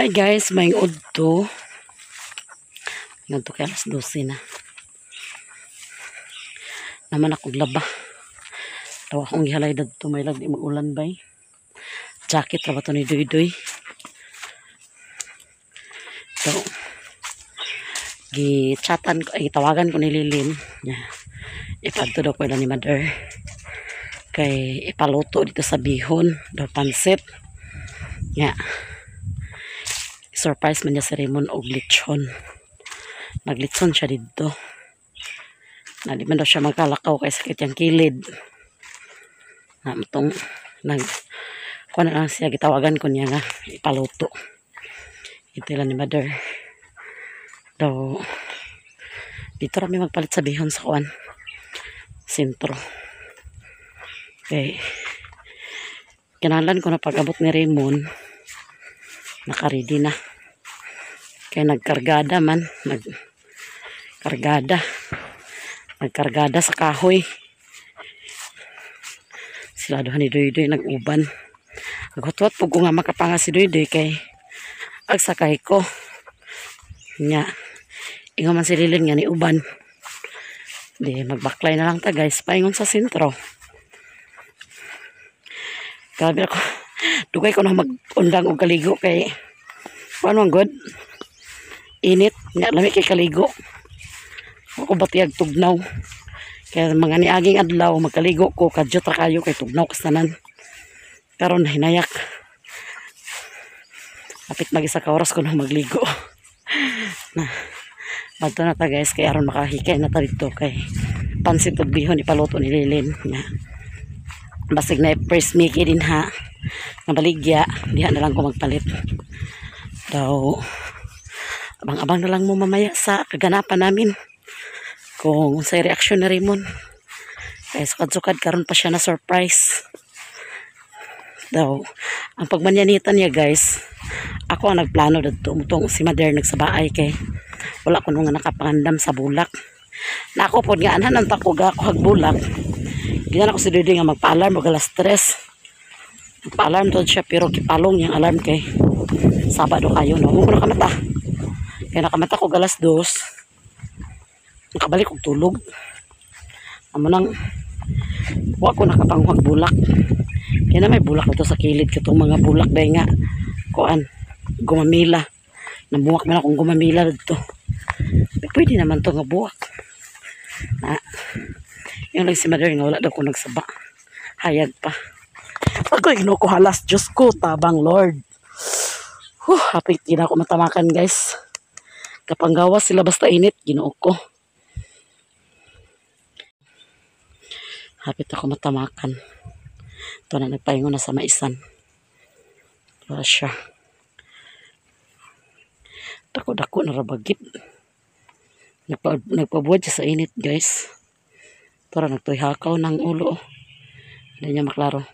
Hi guys, may udto. May udto kay alas 12 na. Naman akong laba. Tawa akong gihalay dadto may lag di mag-ulan bay. Jacket ra ba to ni Doy-Doy. So, gi-chatan ko, tawagan ko ni Lilin. Yeah. Ipadto daw ko ni Mother. Kay ipaluto dito sa bihon. Daw pansit. Yeah. Surprise man niya si Raymond og lechon. Naglitson siya dito. Na di man daw siya magkalakaw kay sakit yung kilid. Na matong kuha na lang siya, gitawagan ko niya nga ipaluto. Ito lang ni Mother. Daw dito rami magpalit sa bihon sa kuan. Sentro. Okay. Kinalan ko na pag-abot ni Raymond. Naka-ready na. Kaya nagkargada man. Nagkargada sa kahoy. Sila doon ni Doy-Doy nag-uban. Nagutwat po ko nga makapanga si Doy-Doy kay agsakay ko. Nga. Ingo man si Lilin nga ni uban. Di magbaklay na lang ta guys. Paingon sa sentro. Grabe ako. Dugay ko na mag-undang og kaligo kay paano ang good? Init. Nga lami kay kaligo. Ako batiyag tugnaw. Kaya mga niaging adlaw magkaligo ko. Kadyot ra kayo kay tugnaw kasanan. Karon hinayak. Kapit mag-isa ka oras ko na magligo. Na. Badto na ta guys. Kaya aron makahikay na ta dito kay pansit ug bihon ipaluto ni Lilin. Nga. Basig na first Mickey din ha. Nga baligya. Diha na lang ko magpalit. Daw. Abang-abang na lang mo mamaya sa kaganapan namin. Kung sa reaksyon na Raymond. Kaya sukad-sukad karon pa siya na surprise. Daw. Ang pagmanyanitan niya guys. Ako ang nagplano dito. Mutong si Mother nagsabaay kay wala ko nung nakapangandam sa bulak. Na ako po nga anhan ang takuga ako hagbulak. Ginan ako si Doy-Doy nga magpa-alarm og alas 3. Magpa-alarm to siya pero kipalong yung alarm kay Sabado kayo no. Huwag ko nakamata. Kaya nakamata ko alas 2. Nakabalik og tulog. Amo nang wa ko nakapanguhag bulak. Kaya na may bulak na to sa kilid katong mga bulak day nga kuan gumamila. Nabuwak man akong gumamila dito. Pwede naman to nga buwak. Yung lang si Mother nga wala daw ko nagsaba. Hayag pa. Ako igno ko halas. Diyos ko, tabang Lord. Hapit din ako matamakan guys. Kapanggawas sila basta init. Ginoo ko. Hapit ako matamakan. Ito na nagpahingo na sa maisan. Wala siya. Dako-dako na rabagit. Nagpabuhat siya sa init guys. Para nagtuyhakaw ng ulo. Hindi niya maklaro.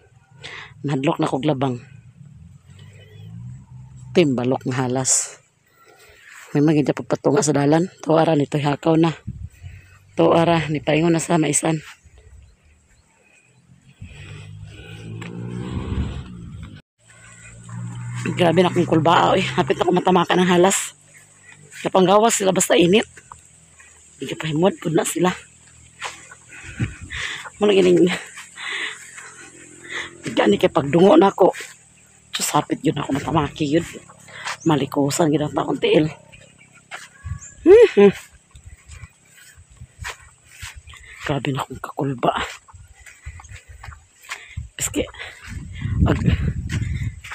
Mahadlok na kog labang. Timbalok ng halas. May maganda pagpatunga sa dalan. Tuwara ni tuyhakaw na. Tuwara ni paingon na sa maisan. Grabe na akong kulbaa. Hapit ako matamakan ng halas. Kapanggawas sila basta init. Hindi ka pahimod. Good na sila. Muna gining gani kay pagdungo na ako. Diyos, hapit yun ako matamaki yun. Malikusan ginang takong tiil. Grabe na akong kakulba. Piske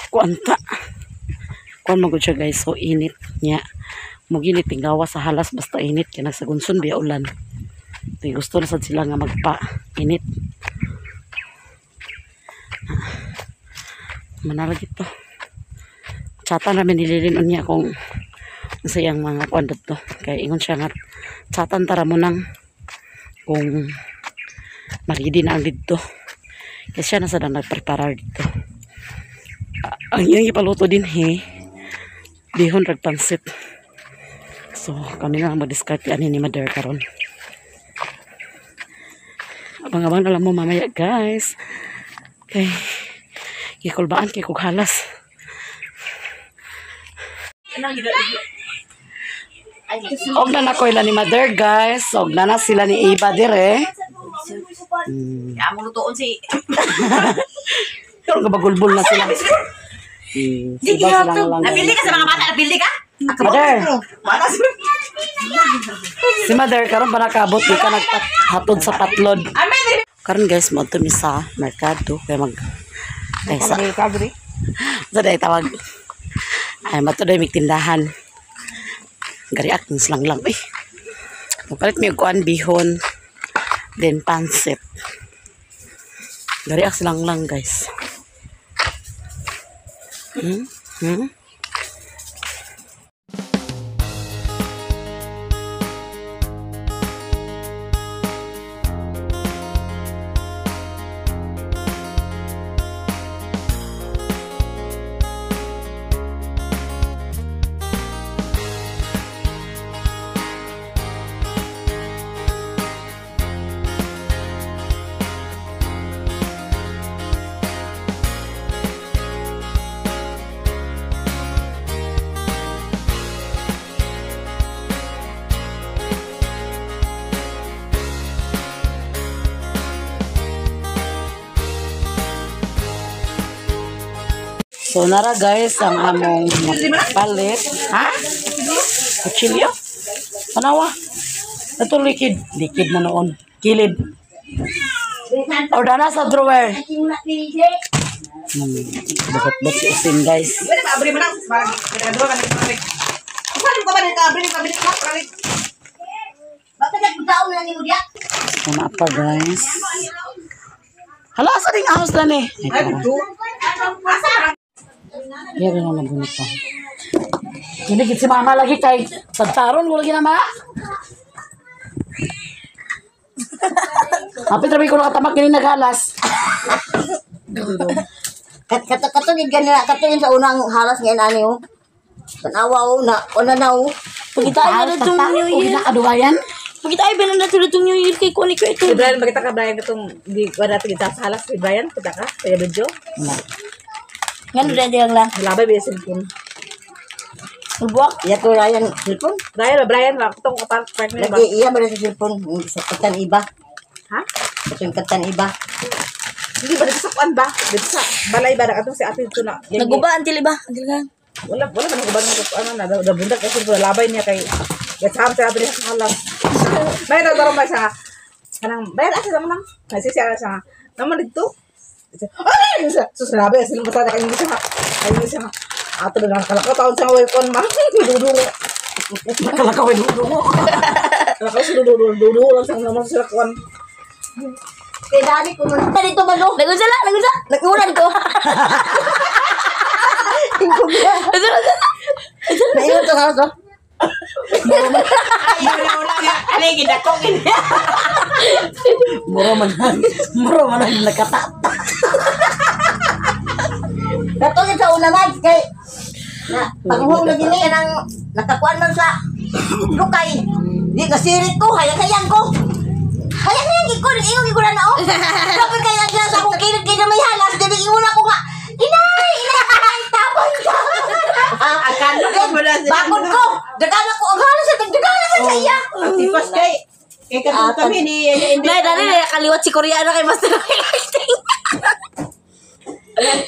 kuanta kuan magod siya guys. So init niya. Muginit tinggawa sa halas basta init. Kaya nagsagunson biya ulan. Gusto na sad sila nga magpa-init. Manalagit to. Chatan namin nililinon niya kung sayang mga kuandot to. Kaya ingon siya nga chatan tara mo nang kung maridi na ang dito. Kaya siya na sad ang nagpreparar dito. Ang iyang ipaluto din bihon rag pansit. So kami na lang mag-discard ani ni Mother karon. Abang-abang na lang mo mamaya guys. Okay. Ikulbaan kay kog halas. Og na nakoy la ni Mother, guys. Og na sila ni Iba dire. Amo lutoon si. Pero gabagulbul na sila. Sige, nabili ka sa mga bata, nabili ka? Mother. Si Mother karon pa nakabot di ka naghatod sa patlod. Karon guys, mo to mi sa merkado kay mag ay sa day tawag. Ay matuday mig tindahan. Gariak nis lang. Eh. Palit mi og kuan bihon. Then pansit. Gariak lang guys. So nara guys ang among palit. Ha? Kutsilyo? Panawa? Ito liquid. Liquid na noon. Kilid. O na sa drawer. Bakit si Usin guys. Ano pa guys? Hala, sa ding ahos na ni. Yan na nabunot pa. Hinigit si mama lagi kay santaron ko lagi na ma. Apit rabi ko nakatamak kini naghalas. Katugid ganina, katugid sa unang halas ngayon ani oh. Tanawa na, ona na oh. Pagkita ay na itong New Year. Aduwayan. Pagkita ay ba na itong New Year kay Kunik ko ito. Si Brian, magkita ka Brian itong di wala kita sa halas si Brian, kita ka, kaya video. Ngano din lang lang. Labay ba yung cellphone? Buwak. Iya ko Ryan cellphone. Brian, wala ko partner ba? Lagi iya ba sa cellphone sa katan iba. Ha? Sa katan iba. Hindi ba dito sa kuan ba? Dito sa balay ba atong si ate ito na. Naguba antil iba. Antil lang. Wala ba naguba ng ano na bundak kasi labay niya kay gatsam sa ate sa halas. May nagdaro ba sa kanang bayad asa naman lang. Kasi siya sa naman dito. Ay! Susrabe, silang basta na kayo siya. Ayun siya. Ato na nakalakaw taon sa waypon, ma. Dudu. Nakalakaw ay dudu. Nakalakaw si dudu lang sa naman sila kuwan. Kay dali ko man. Dito ba no? Nagunsa. Nagulan ko. Ingkubiya. Naingon to ha to. Muro man nakatata. Katulad sa una man kay na panghong na gini nang nakakuan man sa lukay. Di kasirit ko, hayang ko. Hayang ko, ingon ko na oh. Sabi kaya diyan sa akong kilit kay na may halas, dili ingon ako nga. Inay, tapon ka. Akala ko wala sa bakod ko. Dagana ko ang halos sa dagana sa iya. Tipos kay katong kami ni Nay, dali na kaliwat si Koreana kay Master Acting.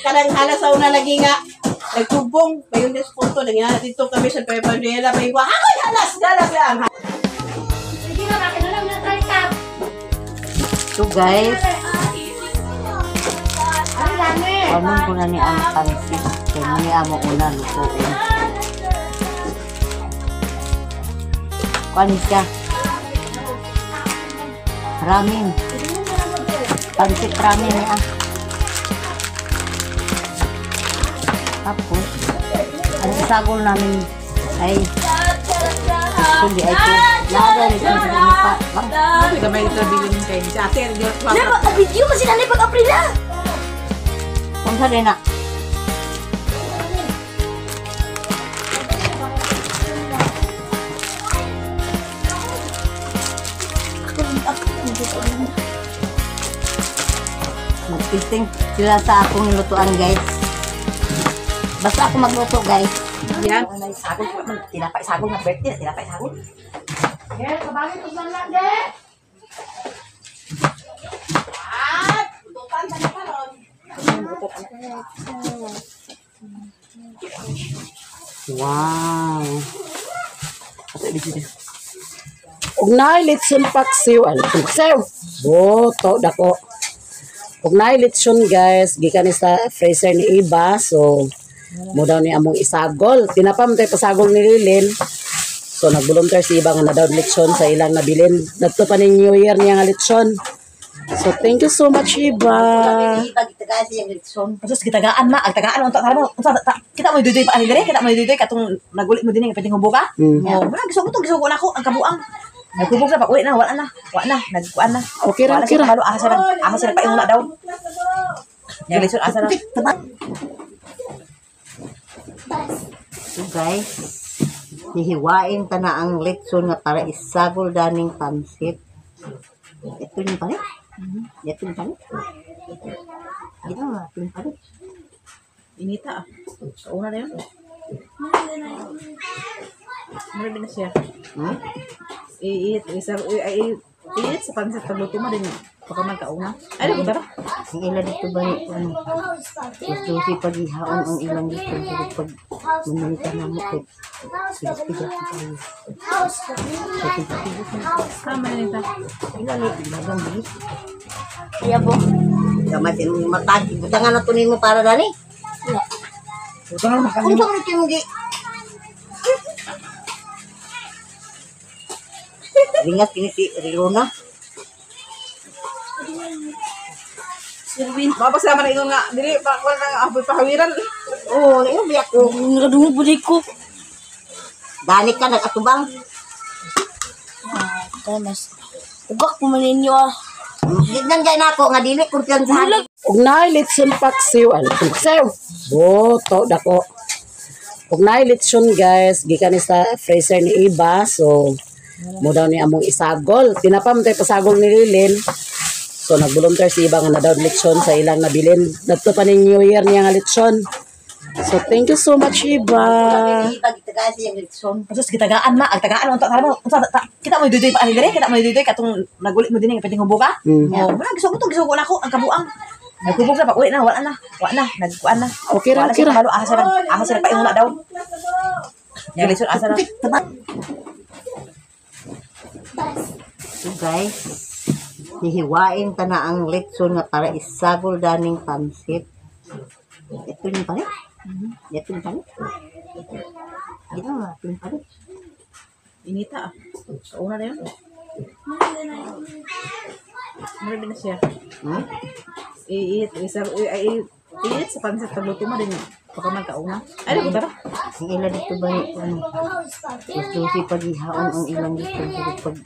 Kadang halas sa una lagi nga nagtubong payon des punto lagi na dito kami sa Pepandela may wa ako halas lang. Sige na bakit na lang na try tap. So guys, Amon ko na ni ang pansit. Kaya ni amo una lutuin. Kuan siya. Ramen. Pansit ramen niya. Tapos, ang isagol namin ay hindi ay ito. Lahat ito sa mukha. hindi ka may trabilin kay sa atin. Diba, video kasi nanay pag-April na. Kung sa rin na. Magpisting sila sa akong lutuan guys. Basta ako magluto guys. Yan. Sagol. Tinapay sagol na birthday. Tinapay sagol. Yes, kabangin ko lang lang, de. At, tutupan sa karon. Wow. Ug naay litson paksiw, paksiw. Boto dako. Ug naay litson guys, gikan ni sa freezer ni Iba, so mo daw ni among isagol. Tinapam tay pasagol ni Lilin. So nag-volunteer si Iba nga na daw litson sa ilang nabilin. Dagto pa ni New Year niya nga litson. So thank you so much Iba. Ipagitagaan siya yung litson. Terus gitagaan na, ang tagaan unta karamo. Kita mo dudoy pa ani dire, kita mo dudoy katong nagulit mo dinhi pwedeng hubo ka. Oh, wala gisugo to, gisugo na ko ang kabuang. Nagkubog na pa uwi na, wala na. Nagkuan na. Okay ra, okay ra. Malo asa sila pa yung daw. Yung lisod asa na. So guys, hihiwain ta na ang litson nga para isagol daning pansit. Ito yung palit. Ito yung palit. Ito yung palit. Inita ah. Kauna na yun. Marami na siya. Iit sa pansit pagluto mo din. Baka man kauna. Ay, naku tara. Ang ilan dito ba yung gusto si paghihaon ang ilang litson pag manunita na mo kay pigas-pigas tayo. Tama na nita. Ilan bagang bilis. Iya po. Gamay yung matagi. Butangan na tunin mo para dani. Butangan na Kung saan ito yung gi? Ringas kini si Rilona. Sirwin. Mapasama na ingon nga. Dili, wala na apoy pahawiran. Oo, na yung biyak ko. Nakadungog po di ko. Dani ka, nag-atubang. Mas. Ugak po man ninyo ah. Gitnan dyan ako, nga dili kumpiyansahan. Ug naay litson paksiw, paksiw. Boto dako. Ug naay litson guys, gikan ni sa freezer ni Iba, so mo daw ni among isagol. Tinapam tay pasagol ni Lilin. So nag-volunteer si Iba nga na daw litson sa ilang nabilin. Dagto pa ni New Year niya nga litson. So thank you so much Iba. Ipagitagaan siya yung litson. Terus gitagaan na, ang tagaan unta karamo. Kita mo dudoy pa ani dire, kita mo dudoy katong nagulit mo dinhi pwedeng hubo ka. Oh, wala gisugo to, gisugo na ko ang kabuang. Nagkubog na pa uwi na, wala na. Nagkuan na. Okay ra, okay ra. Malo asa sila pa yung daw. Yung lisod asa na. So guys, hihiwain ta na ang litson nga para isagol daning pansit. Ito yung palit. Ito yung palit. Ito yung palit. Inita ah. Kauna na yun. Marami na siya. Iit sa pansit pagluto mo din. Baka man kauna. Ay, naku tara. Ang ilan dito ba yung gusto si paghihaon ang ilang litson pag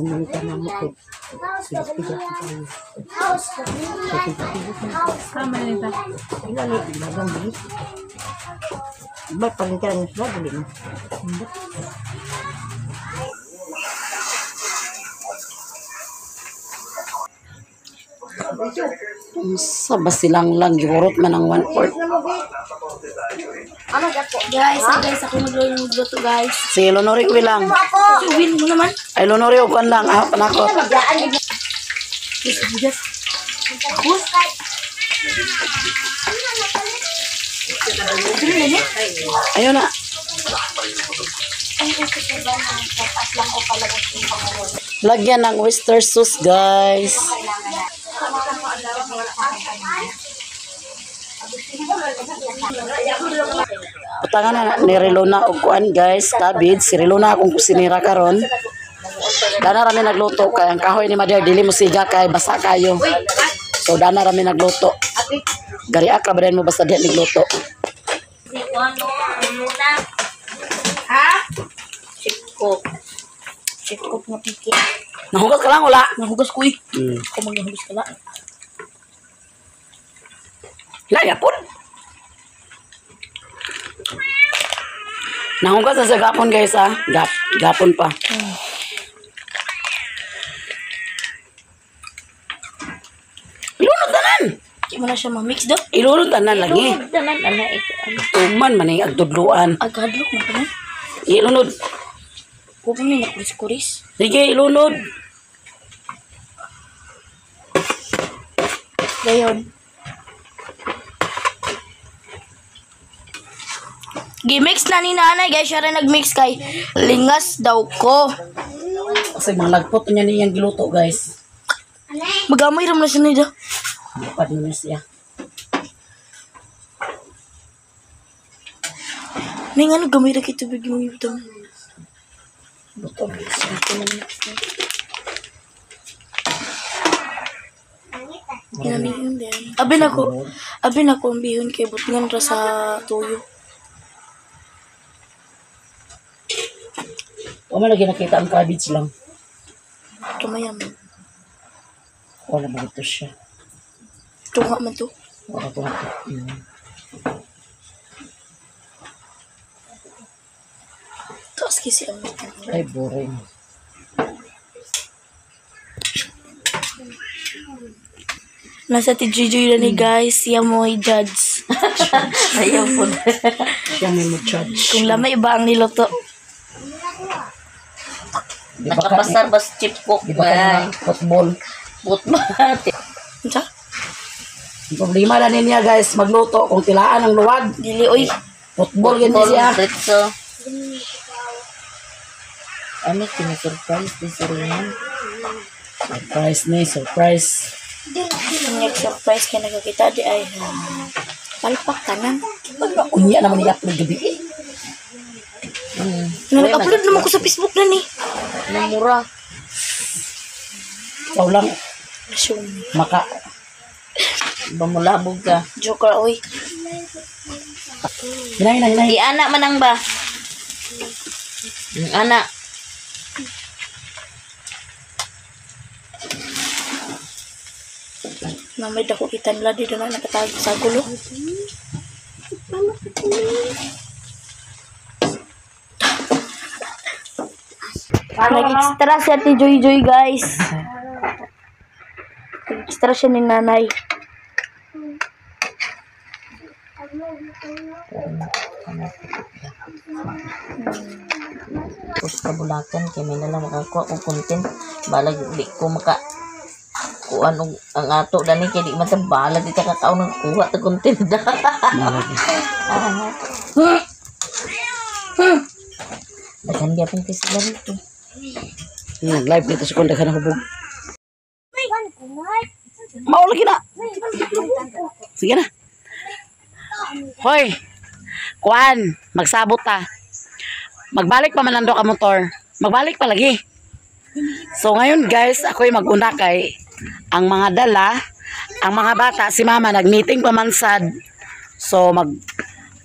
manunita na mo kay pigas-pigas tayo. Tama na nita. Ilan bagang bilis. Ba't palintiran nyo sila? Dili mo. Sa basilang lang giurot man ang 1/4. Guys, ako magluto guys. Si Lonori ko lang. Win mo naman. Ay Lonori ko lang panakot. Bigas. Ayun na. Lagyan ng oyster sauce, guys. Putangan na ni Rilona og kuan, guys, cabbage. Si Rilona akong kusinira karon. Dana rami nagluto kay ang kahoy ni Mother dili mo siga kay basa kayo. So dana rami nagluto. Gari akra ba mo basta di nagluto. Ha? Chip cook na piki. Nahugas ka lang wala. Nahugas ko eh. Ako magnahugas ka lang. Laya pun. Nahugas na sa gapon guys ha. Gapon pa. Lunod na nan. Di mo na siya ma-mix do. Ilunod tanan lagi. Tanan ana ito. Tuman man ang agdudluan. Agadlok mo pa na. Ilunod. Kung may nakuris-kuris. Sige, ilunod. Gayon. Gimix na ni nanay guys. Siya rin nagmix kay lingas daw ko. Kasi mga lagpot niya niyang giluto, guys. Magamay ram na siya nida. Lipad niya siya. May nga gamay na kita bigyan mo yung Luto, guys. Abi na ko ang bihon kay butingan ra sa tuyo. O man lagi nakita ang cabbage lang. Tumayam. Wala ba ito siya? Tunga man to. Wala ko ito. Taas kasi ang Ay, boring. nasa TGJ na ni guys. Siya mo i-judge. Ayaw po. Siya may mo-charge. Kung lamay iba ang niluto. Nakapasar bas chip cook Di ba ka ba? na football? Putmati. Unsa? Ang problema na niya, guys, magluto. Kung tilaan ang luwag, Dili oy. football yun siya. Ritso. Ano kini-surprise di Serena? Surprise ni, surprise. Ang surprise kay nakakita di ay palpak kanan. Unya naman i-upload gabi. Nag-upload naman ko sa Facebook na ni. Namura. Ikaw lang, Assume. maka. Bamulabog ka. Joker oy. Hinay. Di anak manang ba? Anak. Na may dako itan la di na nakatag sa gulo. Nag-extra siya ti Joy Joy guys. Nag-extra siya ni nanay. Tapos kabulakan kay may nalang makakuha kong content. Balag di ko maka kuan og ang ato dani kay di man ta balag di ta kakaon ng kuha ta content. Dagan gyapon kay sila dito. Live dito sa kunda ka na hubog. Maulagi na. Sige na. Hoy. Kuan, magsabot ta. Magbalik pa man nando ka motor. Magbalik pa lagi. So ngayon guys, ako'y mag-una kay ang mga dala, ang mga bata, si mama nag-meeting pa man sad. So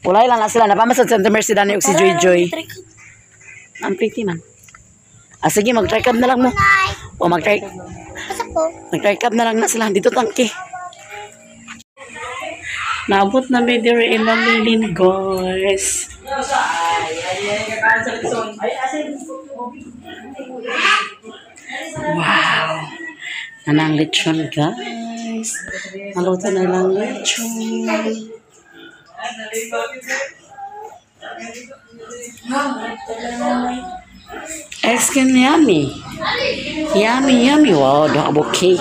ulay lang na sila, napamasad sa Mercy Dani og si Joy Joy. Ang pretty man. Sige, mag-try cab na lang mo. O mag-try cab na lang na sila. Dito tangke. Naabot na may dire ilalilin, guys. Wow. Nanang lechon, guys. Naluto na lang lechon. Ice cream yummy. Yummy. Wow, double cake.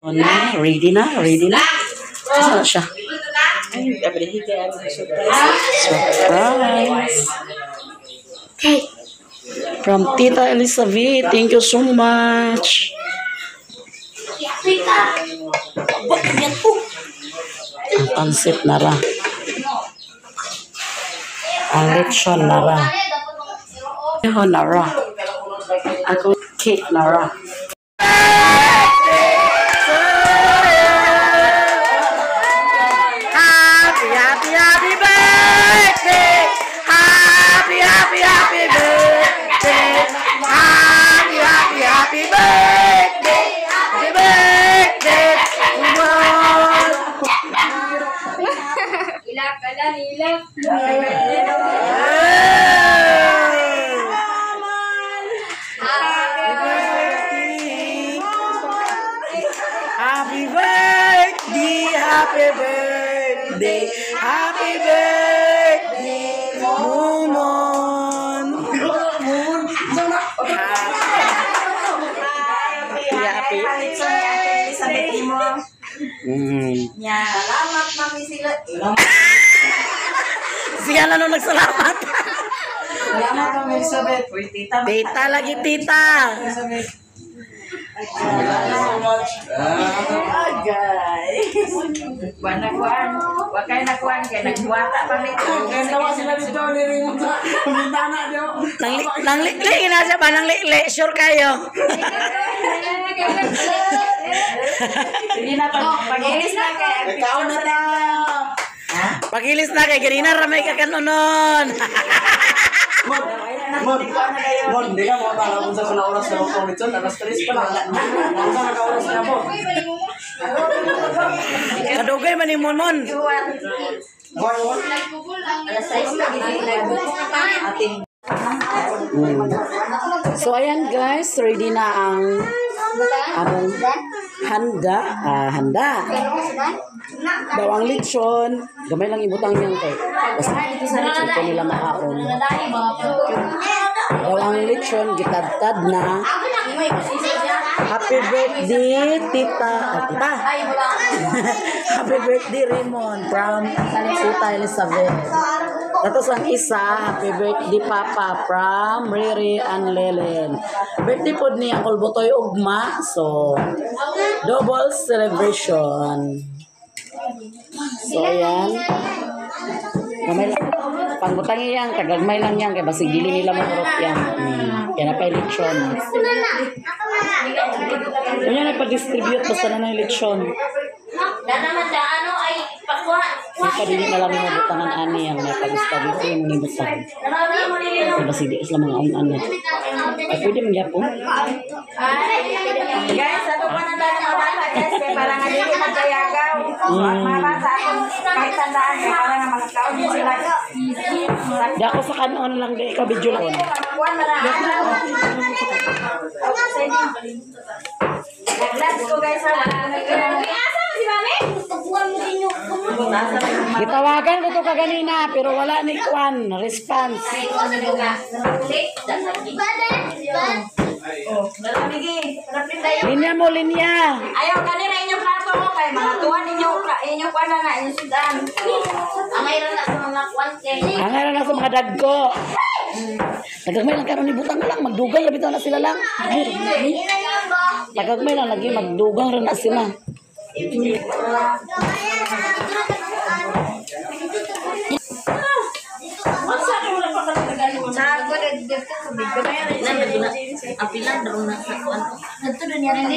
Oh, na, ready na. Saan siya? Surprise. From Tita Elizabeth. Thank you so much. Ang pansip na ra. Ang lechon na ra. Ako na ra. Ako cake na ra. Happy birthday! Happy birthday! Happy birthday! Happy birthday! Hilap ka lang, hilap. Happy Happy birthday, happy birthday, happy birthday, Moon. Happy. Salamat, Mami Sila. Siya na nung nagsalamat. Salamat, Ma'am Elizabeth. Uy, tita. Tita lagi, tita. Agay. Buwan na kuwan. Huwag kayo na kuwan. Kaya nagbuwata pa nito. Kaya nawa sila dito. Niring mo sa bintana niyo. Nang likli na siya ba? Nang likli. Sure kayo. Hindi na pag-ilis na kaya. Ikaw na na. Pagilis na kay ganina ramay ka kanunon. Mon, di ka makakala kung sa oras na ako nito, alas 3 pa lang. Kung sa naka-oras na po. Kadugay man ni Mon. Alas 6 lagi ating So ayan guys, ready na ang among handa. Daw ang lechon, gamay lang ibutang niyang kay. Basta sa lechon ko nila makaon. Daw ang lechon gitadtad na. Happy birthday, tita. Tita. Happy birthday, Raymond, from Tita Elizabeth. Tapos ang isa, happy birthday, Papa, from Riri and Lelen. Birthday po ni Uncle Butoy Ugma. So, double celebration. So, ayan. Gamay lang. Pangbutang yan, kagagmay lang yan. Kaya basig dili nila magurot yan. Kaya na pa yung lechon. Kaya nagpa-distribute basta na na yung lechon. Kaya pa dili na lang yung mabutangan ani ang nagpa-distribute yung mga butang. Kaya basig di isla mga unan. Ay pwede magyapon. Guys, ano pa na lang mga bata, guys? Kaya parang nga dili magkayagaw. Mga bata, kahit tandaan, kaya parang nga mga kaon din sila. Di ako sa kanon lang di ikaw video lang. Kuwan na lang. Nag-glass ko guys. Gitawagan ko to kaganina pero wala ni Kwan response. Linya mo, linya. Ayaw kanina inyong plato mo kay mga tuwan inyong kuwan na inyong sudan. ang mayroon na sa mga kwante. Angay na sa mga dagko. Tagagmay lang karon ni butang lang magdugang labi na sila lang. Tagagmay lang lagi magdugang ra na sila. Apilan daw na sa kwante. Dito na niya rin.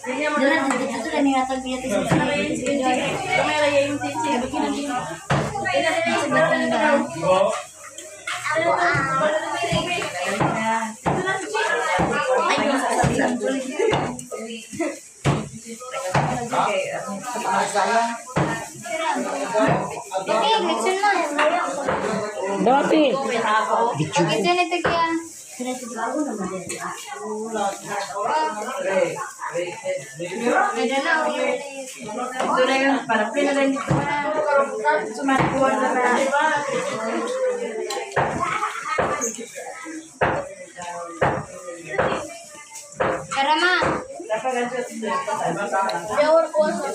Dito na niya tag niya sa Kamera yung sisi. Dati. Ito na yun, para pinalan dito na. Sumakuan na na. Karama. Jawar kuasa.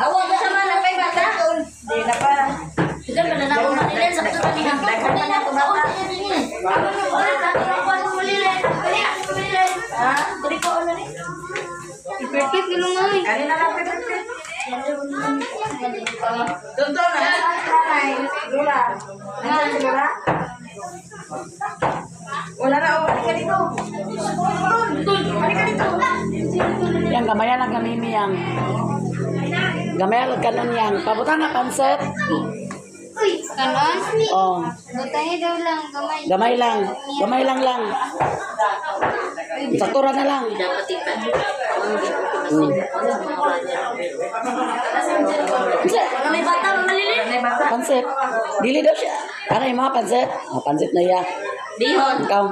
Awak ka sama na kay bata. Hindi na pa. Kita pada nak rumah ni dan sabtu tadi nak pada nak rumah ni. Orang tak rumah muli le. Ah, beri ko ano ni? Ipekit dulu ngai. Kanina lang pipipit. Tunto na. Nanay. Lula. Nanay si Lula. Wala na. Balik ka dito. Balik ka dito. Yang gamayan lang kami yang. Gamayan lang kanon yang. Pabutan na panset. Kanon? Oh, Butangin daw lang, gamay. gamay lang. Gamay lang lang. Saktura na lang. May bata maliliit. Pansit. Dili daw siya. Ano yung mga pansit? Ah, pansit na iya. Bihon. Ikaw.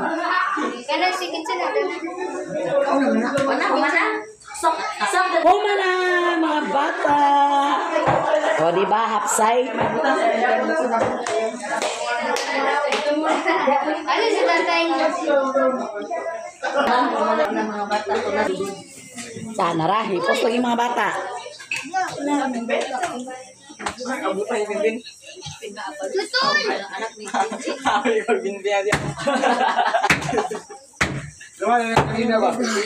Kanon, sige siya na. Mana? Sok. Kuma na, mga bata. O, di ba? Hapsay. Ano si tatay? Sana ra. Hipos lagi mga bata. Tutol!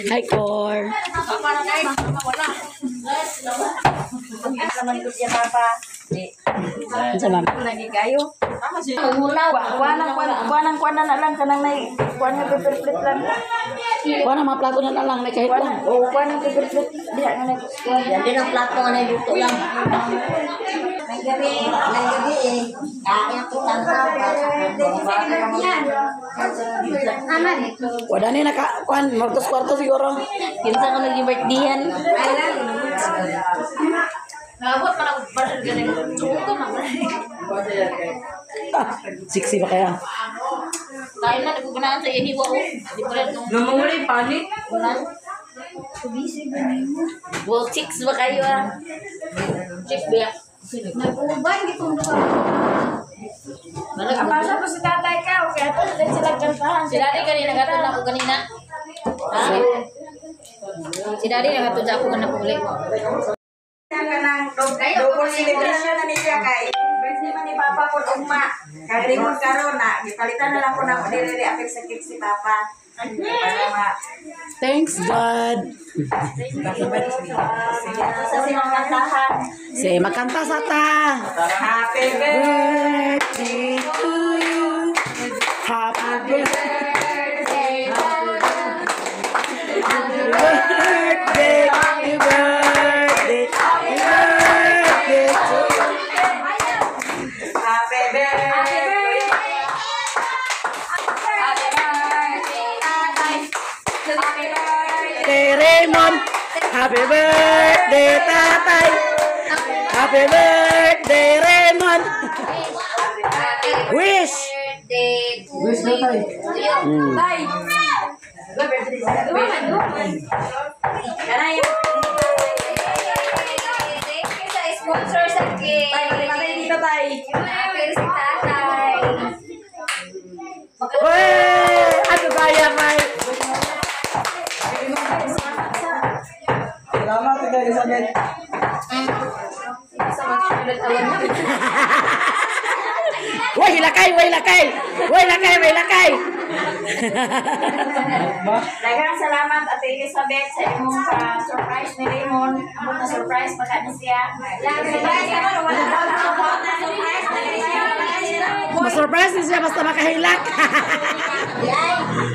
Hi, Cor. Sa mama. Kuanang na lang kanang nay kuan nga paper plate lang. Kuha na mga plato na lang. May kahit lang. O kuanang paper plate diha nga nay. Yan din ang plato nga nay luto lang. May gabi eh. Kaya kita Aman. Wala na naka. Kuhan. Martos kwarto siguro. kinsa ka nag-birthdayhan. Nabot pa na baril ganing. Tuto na. Ah, siksi ba kaya? Kain na nagugunaan sa ihiwa ko. Di pa rin nung Namumuli, panik. wala. Well, chicks ba kayo ah? Chicks ba? Nag-uban, gitong doon. Apasa po si tatay ka, kaya ito din sila kantahan. Si daddy kanina gatod na ako kanina. Ha? Si daddy nagatod ako kanina puli. Double celebration na niya kay. Birthday man ni Papa ko ugma. Kay Raymond karon na gipalitan na lang ko na dili apik sa cake si Papa. Para ma Thanks, God. sa silang kantahan. Say, makanta sa ta. Happy birthday. Birthday to you. Happy birthday. Happy birthday. Happy birthday. Happy birthday to you. Happy birthday. Birthday, Raymond. Happy birthday, tatay. Happy birthday, Raymond. Wish. Wish na tayo. Mm. Thank you sa sponsor sa cake. Patay dito tay. Happy si tatay. Wey! Ano kaya, May? Salamat, Ika Elizabeth. Wey, hilakay, wey, lakay. Wey, lakay, wey, lakay. Daghang salamat Ate Elizabeth sa imong surprise ni Raymond. Amot na surprise pa kani siya. Surprise naman wala na surprise na siya. Mas-surprise din siya basta makahilak.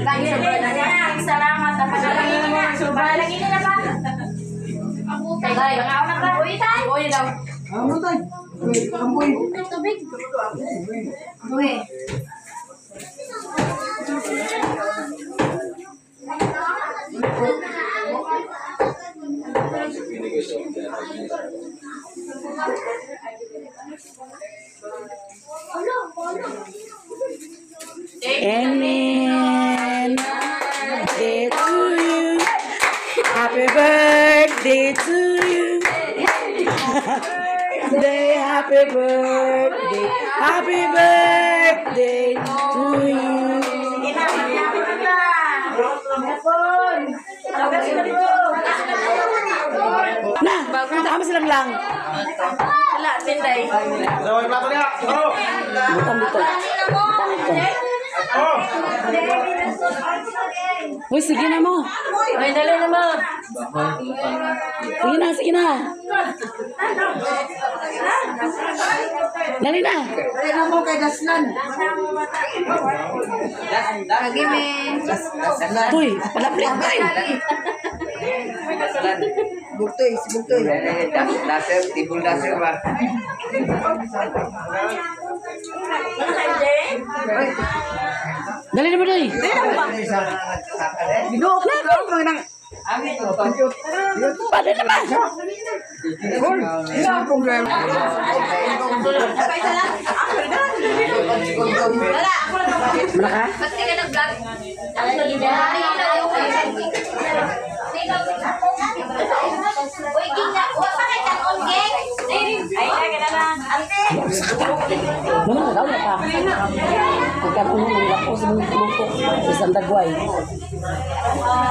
Daghang salamat at pagkalangin mo. Surprise na ba? Tay, bangaw na ba? Uy, tay. Uy daw. Ano tayo? Kampoy. Tubig. Uy. Amen. Birthday to you. Happy birthday to you. Happy birthday. Happy birthday to you. Na, tama silang lang. Wala, tinday. Dawai plato niya. Oh! Butang dito. Butang dito. Uy, sige na mo. Ay, dali naman. Sige na, sige na. Dali na. Dali na mo kay Daslan. Lagi me. Uy, palaplit tayo. Buktoy, si Buktoy. Dasar, tibul dasar ba? Dali na mo dali. Binuot na ako. Mga nang... Pwede naman. Mana ka? Ba't di ka nag-vlog? Uy, King na. Huwag pa kayo on, King. Ay, ka na lang. Naman daw na pa. Pagkakuno ng lako sa mga luto. Isang dagway.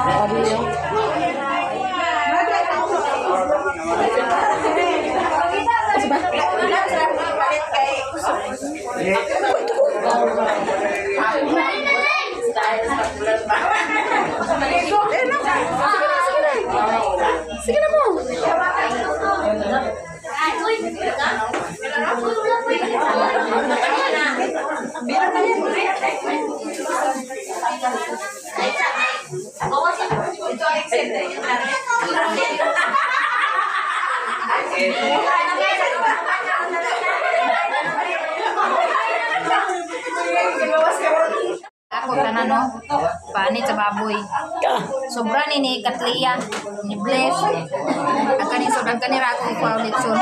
Sabi niyo. Sige na mo. Ako ka na no, panit sa baboy. Sobra ni Katlia, ni Bless. Ang kanin sobrang kanira ako ikaw litson.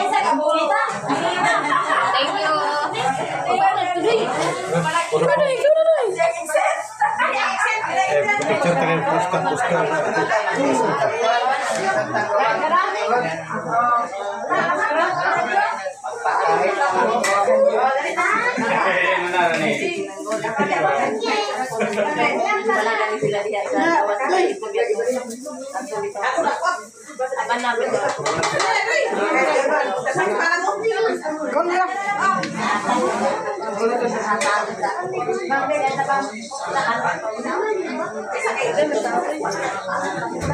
Thank you. Picture tayo, pusta.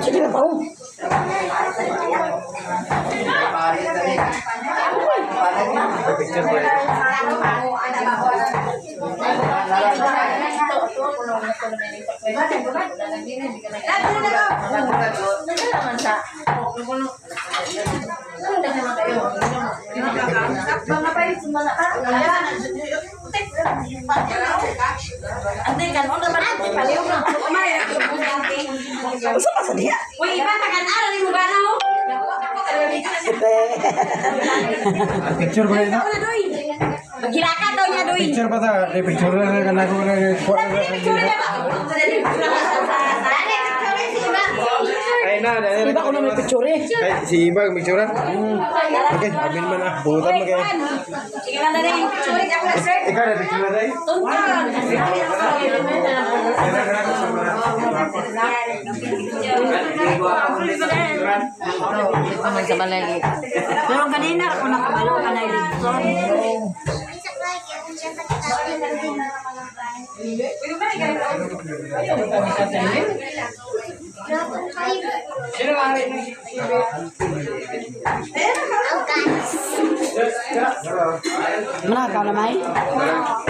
Sige na pa. Picture tayo. Usa pa sa diya. Uy, iba, tagan-aral ni mo ba na ho? Picture ba yun? Maghilaka daw niya, Doy. Picture ba ta? Picture na ka na ko na. Ay na, Iba ko na may picture eh. Ay, si Iba, picture na. Okay, amin man ah. Butan mo kayo. Sige na na rin. Sorry, ako na, sir. Ikaw na picture na tayo. Ito man sa balay. Pero kanina ako nakabalo ka na Lipson. Mana ka na may?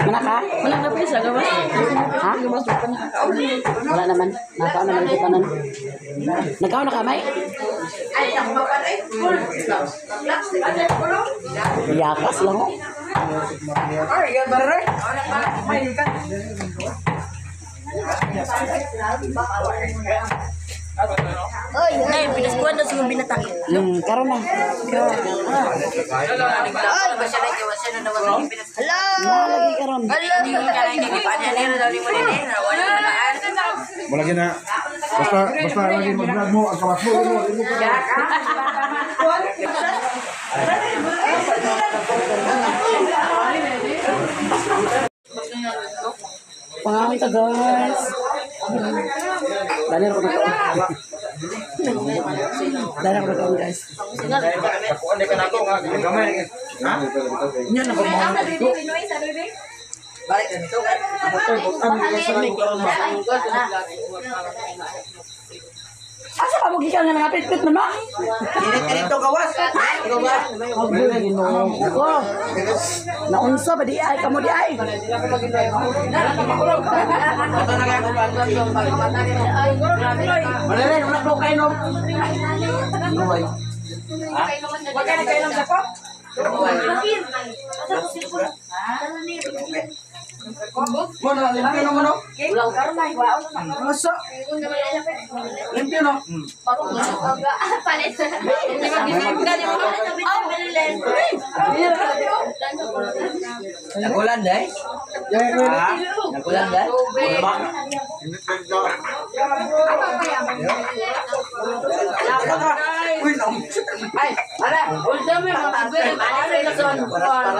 Mana ka? Wala na pisa gawas. Ha? Wala naman. Nakaw naman ko tanan. Nagaw na ka may? Yakas lang oh. Ay, gabar rin. Oy, nay, pinaskuhan daw sa mga binatang. Karon na. Lagi karon. Wala gina. Basta lagi mag-vlog mo, ang kawas mo. Pangawin ta guys. Dali ko na to. Dali ko na to guys. Takuan ka na to, gamay. Ha? Nya na ko mo. Balik na nito. Asa ka mo gikan nga napit-pit man ba? Dito gawas. Gawas. Ko. Naunsa ba di ay kamo di ay? Wala wala ko kay no. Wag ka na kayo ng sakop. Mo na limpyo no mo. Masa? Limpyo no. Palit. Nagulan dai. Nagulan dai. Uy, no.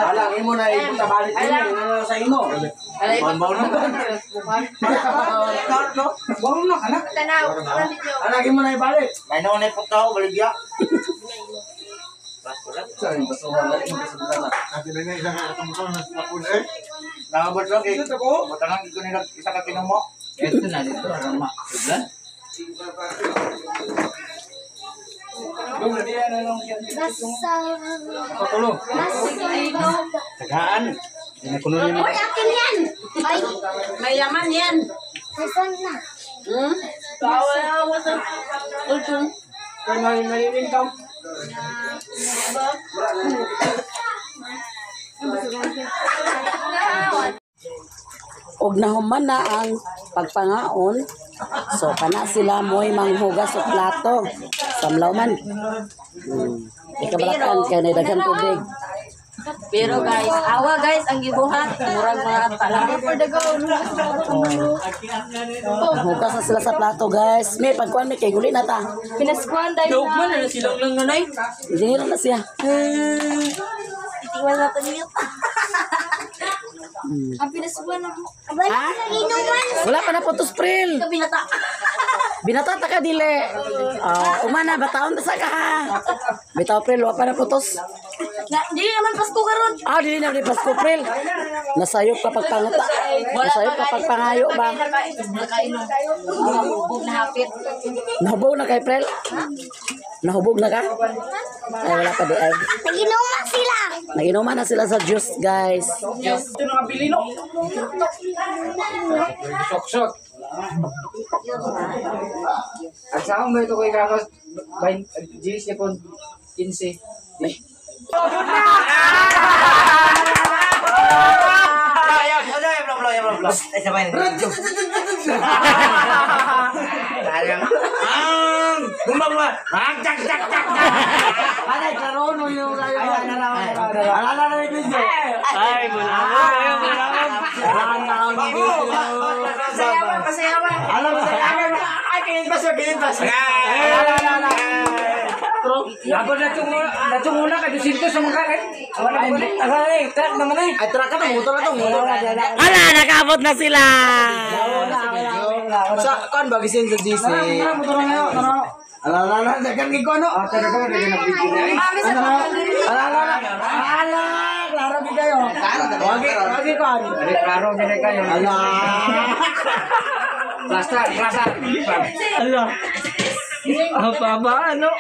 Alang imo na ipunta balik din sa imo. Bawo na. Bawo na anak. Anak imo na ibalik. May na punta ko baligya. Sorry, basuhan na rin sa butana. Nakabot lang eh. Butanang ito nila isa ka mo. Ito na dito. Rama. Tiglan. Patulong. Tagaan. Kuno niya. Uy, akin yan. Ay, May yaman yan. nasan na? Bawal mo sa ultun. Kaya marinig ka. Og nahuman na ang pagpangaon, so kana sila mo'y manghugas sa plato. Samlaw man. Ikabalakan kaya na daghang tubig. Pero guys, awa guys ang gibuhat. Murag mga talaki for the go. Hugas na sila sa plato, guys. May pagkuhan may kay guli na ta. Pinaskuhan tayo na. Silong lang nanay. Hindi na siya. Iwan natin yun. Ang pinasubuan ako. Abay, Ha? inuman. Wala pa na putos, Pril. Kabinata. Binata ta ka dili. Umana bataon ta sa ka ha. Bitaw, Pril, wala pa na putos. Hindi naman Pasko karon. Dili na rin Pasko, Pril. Nasayop ka pagpangata. Nasayop ka pagpangayo ba? Nakainom. Hubog na hapit. Nahubog na kay Pril? Nahubog na ka? Ay, wala pa di ay. Nag-inuman sila. Nag-inuman na sila sa juice, guys. Ito na kabili no. Sok-sok. At saan mo ito kay kakas? Jeez niya po 15. Ako natunguna ka dusinto sa mga kare. Truck naman eh. Ay, truck ka to, motor na to. Ala, nakabot na sila. Sa kan bagisin sa GC. Motor na yun. Ala, dagan gi ko no. Dagan na bigyan. Ala, klaro gi kayo. Wagi ko. Klaro gi kayo. Ala. Plaster. Ala. Apa ba ano?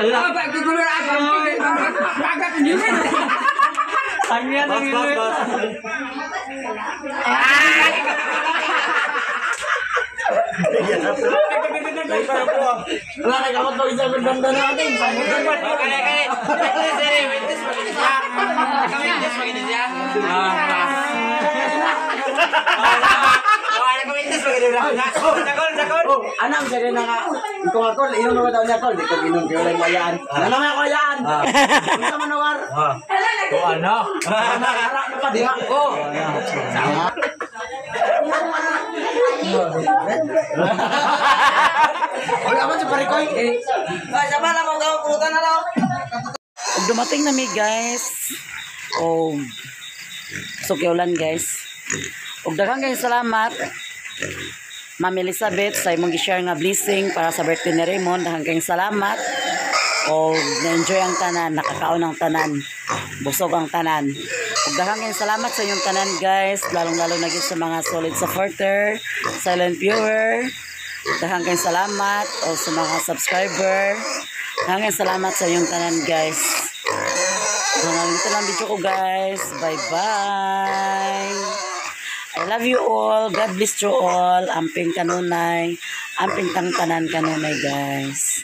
Allah ba gugulo ako. Agak niyo. Anya na niyo. Wala na kamot pag isa ganda natin. Anak saya na nga. Ikaw ako, inom naman daw niya ako. Di ko inom, kaya lang mayaan. Ano naman ako yan? Ano naman nawar? O ano? Harap na pa, di ba? O. Wala man sa parikoy. Sama na mo daw, puta na daw. Ug dumating na mi, guys. Sukyolan, guys. Ug daghang kayong salamat. Ma'am Elizabeth sa imong gi-share nga blessing para sa birthday ni Raymond. Daghang kayong salamat. O na-enjoy ang tanan, nakakaon ang tanan, busog ang tanan. Ug daghang kayong salamat sa inyong tanan, guys, lalong-lalo na gid sa mga solid supporter, silent viewer. Daghang kayong salamat o sa mga subscriber. Daghang kayong salamat sa inyong tanan, guys. Hanggang dito lang video ko, guys. Bye-bye. I love you all. God bless you all. Amping kanunay. Amping tangtanan kanunay, guys.